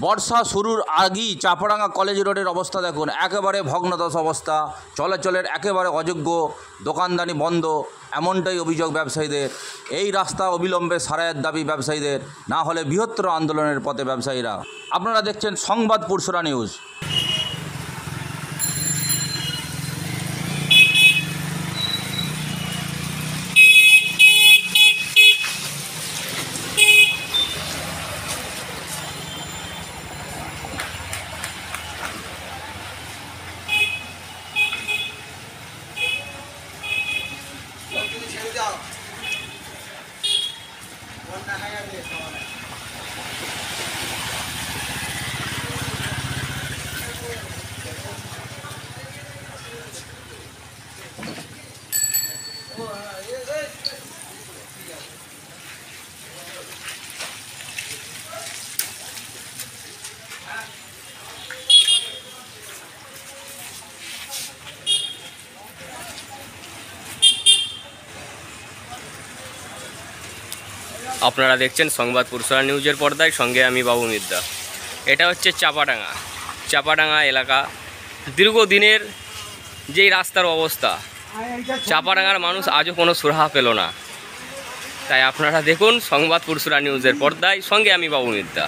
বর্ষা শুরুর আগেই চাপাডাঙ্গা কলেজ রোডের অবস্থা দেখুন, একেবারে ভগ্নদশা অবস্থা, চলাচলের একেবারে অযোগ্য, দোকানদানি বন্ধ, এমনটাই অভিযোগ ব্যবসায়ীদের। এই রাস্তা অবিলম্বে সারাইয়ের দাবি ব্যবসায়ীদের, না হলে বৃহত্তর আন্দোলনের পথে ব্যবসায়ীরা। আপনারা দেখছেন সংবাদ পুরসরা নিউজ। আপনারা দেখছেন সংবাদ পুরসরা নিউজের পর্দায়, সঙ্গে আমি বাবু মিদ্দা। এটা হচ্ছে চাপাডাঙ্গা এলাকা। দীর্ঘদিনের যেই রাস্তার অবস্থা, চাপাডাঙ্গার মানুষ আজও কোনো সুরাহা পেল না। তাই আপনারা দেখুন সংবাদ পুরসরা নিউজের পর্দায়, সঙ্গে আমি বাবু মিদ্দা।